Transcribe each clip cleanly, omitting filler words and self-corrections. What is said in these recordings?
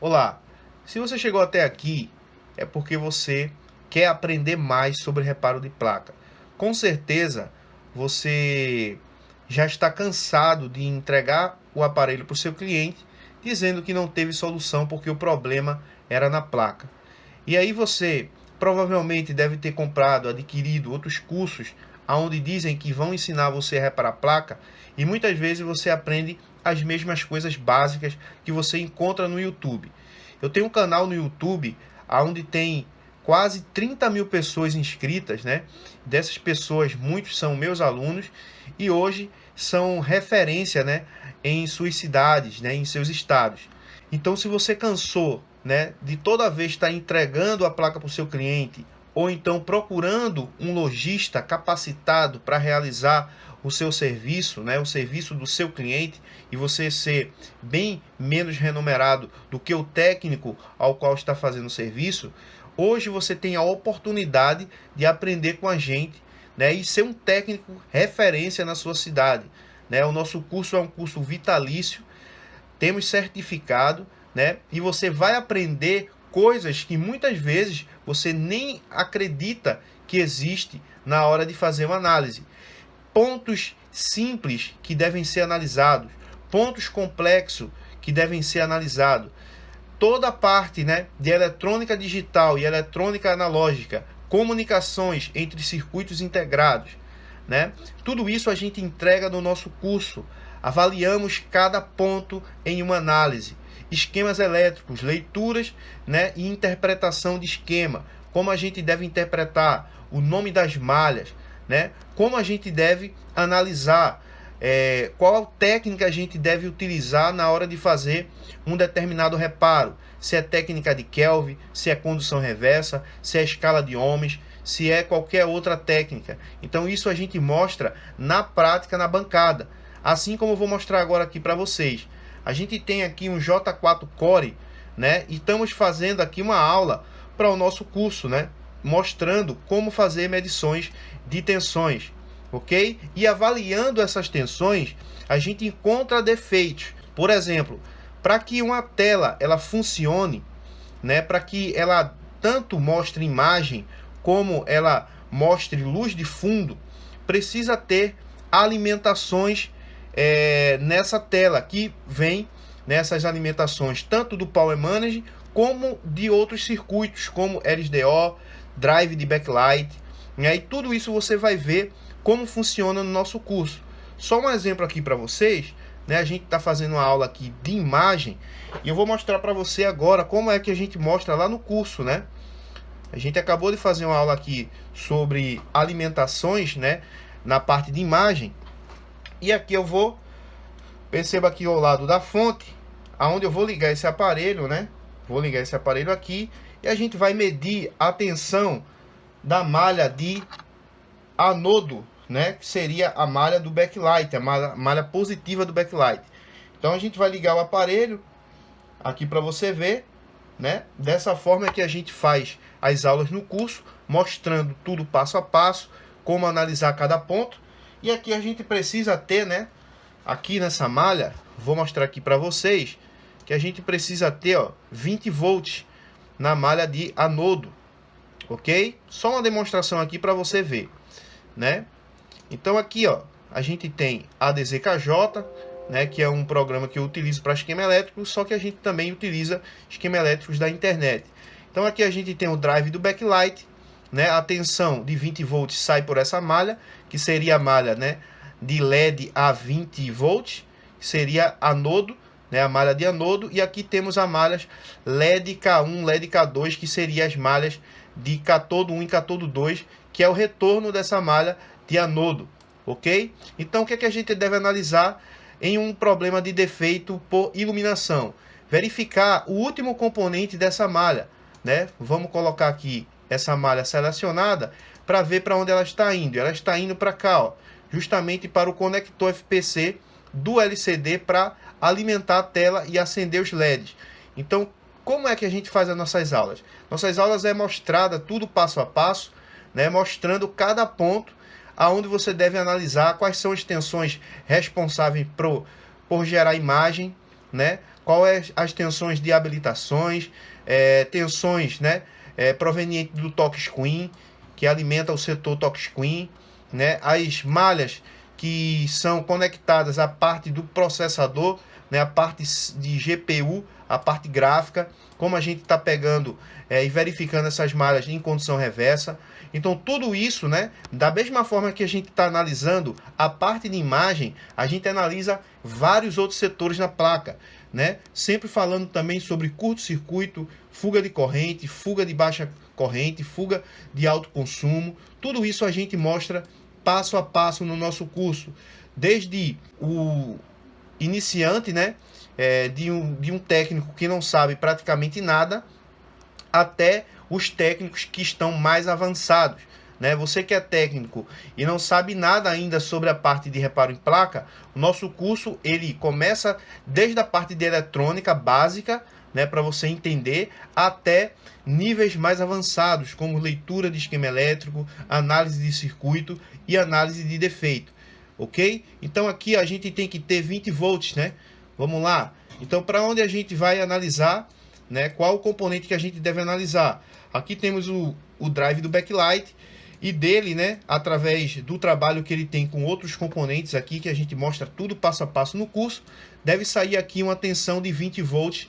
Olá, se você chegou até aqui é porque você quer aprender mais sobre reparo de placa. Com certeza você já está cansado de entregar o aparelho para o seu cliente dizendo que não teve solução porque o problema era na placa. E aí você provavelmente deve ter comprado, adquirido outros cursos onde dizem que vão ensinar você a reparar a placa e muitas vezes você aprende as mesmas coisas básicas que você encontra no YouTube. Eu tenho um canal no YouTube onde tem quase 30 mil pessoas inscritas, né? Dessas pessoas, muitos são meus alunos e hoje são referência, né, em suas cidades, né, em seus estados. Então, se você cansou, né, de toda vez estar entregando a placa para o seu cliente ou então procurando um lojista capacitado para realizar o seu serviço, né, o serviço do seu cliente, e você ser bem menos remunerado do que o técnico ao qual está fazendo o serviço, hoje você tem a oportunidade de aprender com a gente, né, e ser um técnico referência na sua cidade. Né? O nosso curso é um curso vitalício, temos certificado, né? E você vai aprender coisas que muitas vezes você nem acredita que existe na hora de fazer uma análise. Pontos simples que devem ser analisados, pontos complexos que devem ser analisados. Toda a parte, né, de eletrônica digital e eletrônica analógica, comunicações entre circuitos integrados, né? Tudo isso a gente entrega no nosso curso. Avaliamos cada ponto em uma análise. Esquemas elétricos, leituras, né, e interpretação de esquema. Como a gente deve interpretar o nome das malhas, né? Como a gente deve analisar, qual técnica a gente deve utilizar na hora de fazer um determinado reparo. Se é técnica de Kelvin, se é condução reversa, se é escala de ohms, se é qualquer outra técnica. Então isso a gente mostra na prática, na bancada. Assim como eu vou mostrar agora aqui para vocês. A gente tem aqui um J4 Core, né? E estamos fazendo aqui uma aula para o nosso curso, né? Mostrando como fazer medições de tensões, ok? E avaliando essas tensões, a gente encontra defeitos. Por exemplo, para que uma tela ela funcione, né? Para que ela tanto mostre imagem como ela mostre luz de fundo, precisa ter alimentações nessa tela que vem nessas alimentações tanto do Power Manager como de outros circuitos como LSDO, drive de backlight, né? E tudo isso você vai ver como funciona no nosso curso. Só um exemplo aqui para vocês, né? A gente está fazendo uma aula aqui de imagem e eu vou mostrar para você agora como é que a gente mostra lá no curso, né? A gente acabou de fazer uma aula aqui sobre alimentações, né, na parte de imagem. E aqui eu vou, perceba aqui ao lado da fonte, aonde eu vou ligar esse aparelho, né? Vou ligar esse aparelho aqui e a gente vai medir a tensão da malha de anodo, né? Que seria a malha do backlight, a malha positiva do backlight. Então a gente vai ligar o aparelho aqui para você ver, né? Dessa forma é que a gente faz as aulas no curso, mostrando tudo passo a passo, como analisar cada ponto. E aqui a gente precisa ter, né? Aqui nessa malha, vou mostrar aqui para vocês, que a gente precisa ter, ó, 20 volts na malha de anodo, ok? Só uma demonstração aqui para você ver, né? Então aqui, ó, a gente tem a DZKJ, né, que é um programa que eu utilizo para esquema elétrico, só que a gente também utiliza esquema elétricos da internet. Então aqui a gente tem o drive do backlight, né, a tensão de 20 volts sai por essa malha, que seria a malha, né, de LED a 20 volts, que seria anodo, né, a malha de anodo, e aqui temos a malhas LED K1, LED K2, que seriam as malhas de catodo 1 e catodo 2, que é o retorno dessa malha de anodo, ok? Então o que é que a gente deve analisar em um problema de defeito por iluminação? Verificar o último componente dessa malha, né? Vamos colocar aqui essa malha selecionada para ver para onde ela está indo. Ela está indo para cá, ó, justamente para o conector FPC do LCD para alimentar a tela e acender os LEDs. Então, como é que a gente faz as nossas aulas? Nossas aulas é mostrada tudo passo a passo, né? Mostrando cada ponto aonde você deve analisar quais são as tensões responsáveis por gerar imagem, né? quais as tensões de habilitações, tensões, né, provenientes do touchscreen, que alimenta o setor touchscreen, né, as malhas que são conectadas à parte do processador, né, a parte de GPU, a parte gráfica, como a gente está pegando e verificando essas malhas em condição reversa. Então tudo isso, né, da mesma forma que a gente está analisando a parte de imagem, a gente analisa vários outros setores na placa, né, sempre falando também sobre curto-circuito, fuga de corrente, fuga de baixa corrente, fuga de alto consumo. Tudo isso a gente mostra passo a passo no nosso curso, desde o iniciante, né, de um técnico que não sabe praticamente nada, até os técnicos que estão mais avançados, né? Você que é técnico e não sabe nada ainda sobre a parte de reparo em placa, o nosso curso ele começa desde a parte de eletrônica básica, né, para você entender, até níveis mais avançados, como leitura de esquema elétrico, análise de circuito e análise de defeito, ok? Então aqui a gente tem que ter 20 volts, né? Vamos lá. Então para onde a gente vai analisar, né? Qual o componente que a gente deve analisar? Aqui temos o drive do backlight e dele, né, através do trabalho que ele tem com outros componentes aqui, que a gente mostra tudo passo a passo no curso, deve sair aqui uma tensão de 20 volts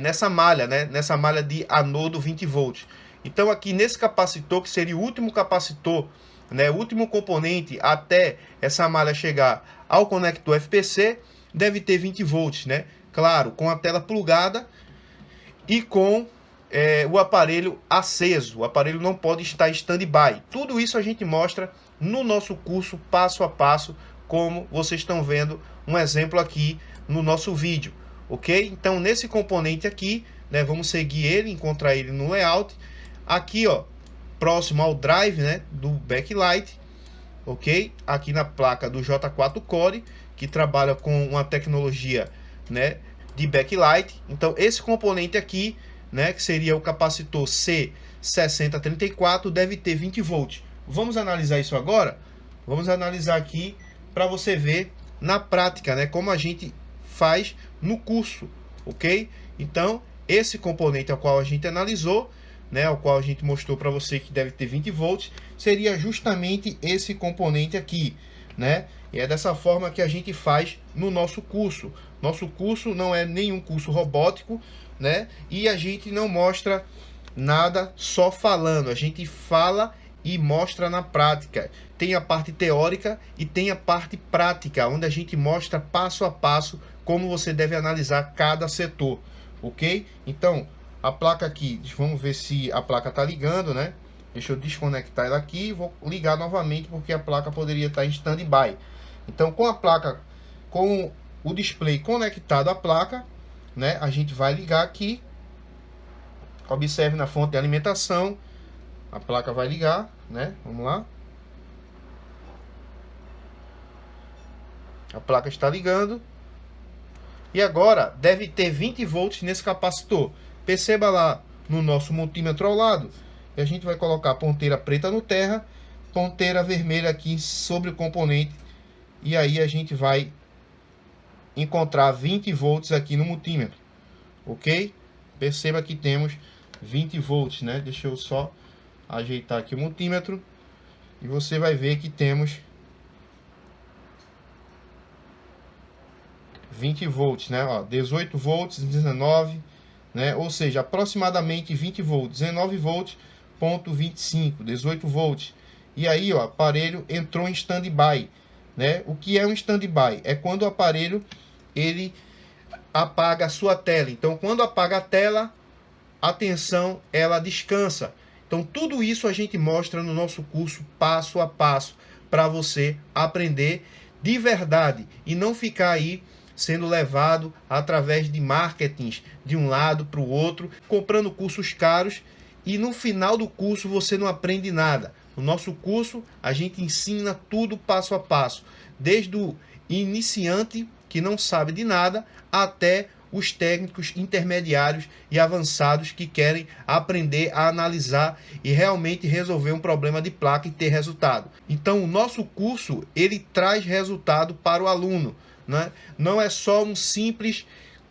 nessa malha, né, nessa malha de anodo 20 volts. Então aqui nesse capacitor, que seria o último capacitor, né, o último componente até essa malha chegar ao conector FPC, deve ter 20 volts, né? Claro, com a tela plugada e com o aparelho aceso. O aparelho não pode estar em stand-by. Tudo isso a gente mostra no nosso curso passo a passo, como vocês estão vendo um exemplo aqui no nosso vídeo, ok? Então nesse componente aqui, né, vamos seguir ele, encontrar ele no layout. Aqui, ó, próximo ao drive, né, do backlight, ok? Aqui na placa do J4 Core, que trabalha com uma tecnologia, né, de backlight. Então esse componente aqui, né, que seria o capacitor C6034, deve ter 20 volts. Vamos analisar isso agora? Vamos analisar aqui para você ver na prática, né, como a gente faz no curso, ok? Então esse componente ao qual a gente analisou, né, ao qual a gente mostrou para você que deve ter 20 volts, seria justamente esse componente aqui, né? E é dessa forma que a gente faz no nosso curso. Nosso curso não é nenhum curso robótico, né? E a gente não mostra nada só falando. A gente fala e mostra na prática. Tem a parte teórica e tem a parte prática, onde a gente mostra passo a passo como você deve analisar cada setor, ok? Então, a placa aqui, vamos ver se a placa está ligando, né? Deixa eu desconectar ela aqui e vou ligar novamente, porque a placa poderia estar em stand-by. Então, com a placa, com o display conectado à placa, né, a gente vai ligar aqui. Observe na fonte de alimentação, a placa vai ligar, né? Vamos lá. A placa está ligando. E agora deve ter 20 volts nesse capacitor. Perceba lá no nosso multímetro ao lado. E a gente vai colocar a ponteira preta no terra, ponteira vermelha aqui sobre o componente. E aí a gente vai encontrar 20 volts aqui no multímetro, ok? Perceba que temos 20 volts, né? Deixa eu só ajeitar aqui o multímetro e você vai ver que temos 20 volts, né? Ó, 18 volts, 19, né? Ou seja, aproximadamente 20 volts, 19 volts, ponto 25, 18 volts. E aí, ó, o aparelho entrou em stand-by, né? O que é um stand-by? É quando o aparelho ele apaga a sua tela. Então, quando apaga a tela, a tensão ela descansa. Então, tudo isso a gente mostra no nosso curso passo a passo para você aprender de verdade e não ficar aí sendo levado através de marketings de um lado para o outro, comprando cursos caros e no final do curso você não aprende nada. No nosso curso a gente ensina tudo passo a passo, desde o iniciante que não sabe de nada até os técnicos intermediários e avançados que querem aprender a analisar e realmente resolver um problema de placa e ter resultado. Então o nosso curso ele traz resultado para o aluno. né? Não é só um simples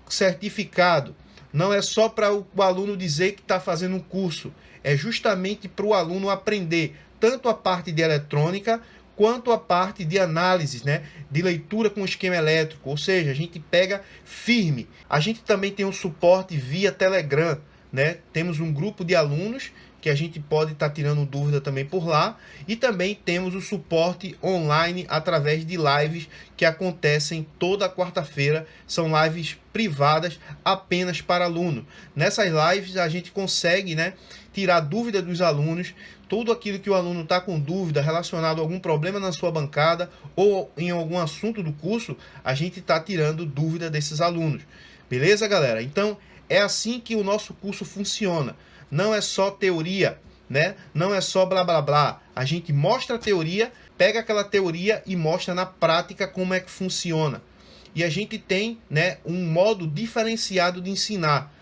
certificado, não é só para o aluno dizer que está fazendo um curso, é justamente para o aluno aprender tanto a parte de eletrônica quanto a parte de análise, né, de leitura com esquema elétrico, ou seja, a gente pega firme. A gente também tem um suporte via Telegram, né? Temos um grupo de alunos que a gente pode estar tirando dúvida também por lá, e também temos o suporte online através de lives que acontecem toda quarta-feira, são lives privadas apenas para aluno. Nessas lives a gente consegue, né, tirar dúvida dos alunos, tudo aquilo que o aluno está com dúvida relacionado a algum problema na sua bancada ou em algum assunto do curso, a gente está tirando dúvida desses alunos. Beleza, galera? Então, é assim que o nosso curso funciona. Não é só teoria, né? Não é só blá blá blá. A gente mostra a teoria, pega aquela teoria e mostra na prática como é que funciona. E a gente tem, né, um modo diferenciado de ensinar.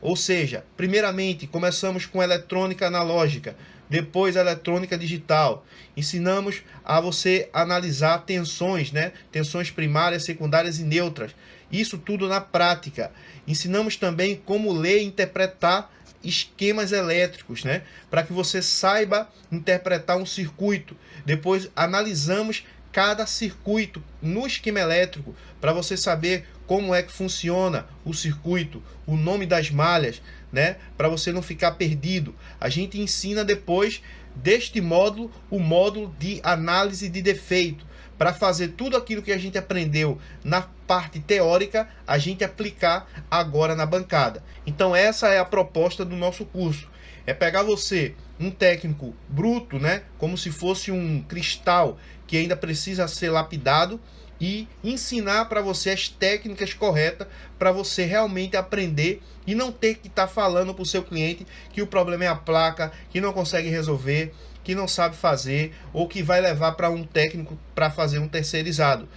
Ou seja, primeiramente começamos com eletrônica analógica, depois eletrônica digital. Ensinamos a você analisar tensões, né? Tensões primárias, secundárias e neutras. Isso tudo na prática. Ensinamos também como ler e interpretar esquemas elétricos, né? Para que você saiba interpretar um circuito. Depois analisamos cada circuito no esquema elétrico para você saber como é que funciona o circuito, o nome das malhas, né? Para você não ficar perdido. A gente ensina depois deste módulo o módulo de análise de defeito, para fazer tudo aquilo que a gente aprendeu na parte teórica, a gente aplicar agora na bancada. Então essa é a proposta do nosso curso. É pegar você, um técnico bruto, né, como se fosse um cristal que ainda precisa ser lapidado, e ensinar para você as técnicas corretas para você realmente aprender e não ter que estar falando para o seu cliente que o problema é a placa, que não consegue resolver, que não sabe fazer, ou que vai levar para um técnico para fazer um terceirizado.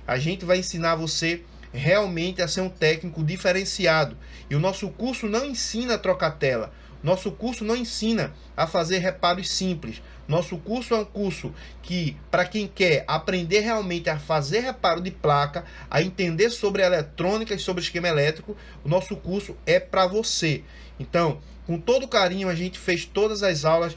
A gente vai ensinar você realmente a ser um técnico diferenciado. E o nosso curso não ensina a trocar tela. Nosso curso não ensina a fazer reparos simples. Nosso curso é um curso que, para quem quer aprender realmente a fazer reparo de placa, a entender sobre eletrônica e sobre esquema elétrico, o nosso curso é para você. Então, com todo carinho, a gente fez todas as aulas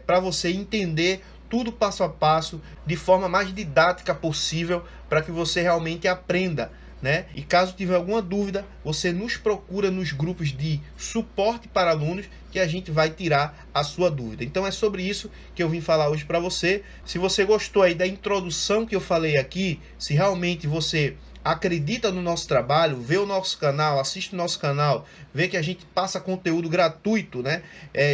para você entender tudo passo a passo, de forma mais didática possível, para que você realmente aprenda, né? E caso tiver alguma dúvida, você nos procura nos grupos de suporte para alunos, que a gente vai tirar a sua dúvida. Então é sobre isso que eu vim falar hoje para você. Se você gostou aí da introdução que eu falei aqui, se realmente você acredita no nosso trabalho, vê o nosso canal, assiste o nosso canal, vê que a gente passa conteúdo gratuito, né?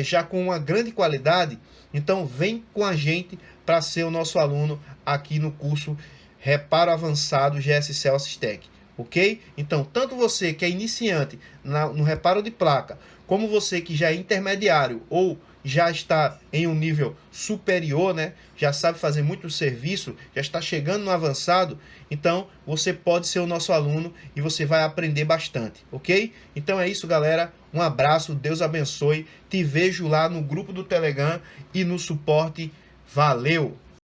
Já com uma grande qualidade, então vem com a gente para ser o nosso aluno aqui no curso Reparo Avançado GSCell Assistec. Ok? Então, tanto você que é iniciante no reparo de placa, como você que já é intermediário ou já está em um nível superior, né? Já sabe fazer muito serviço, já está chegando no avançado, então você pode ser o nosso aluno e você vai aprender bastante, ok? Então é isso, galera. Um abraço, Deus abençoe. Te vejo lá no grupo do Telegram e no suporte. Valeu!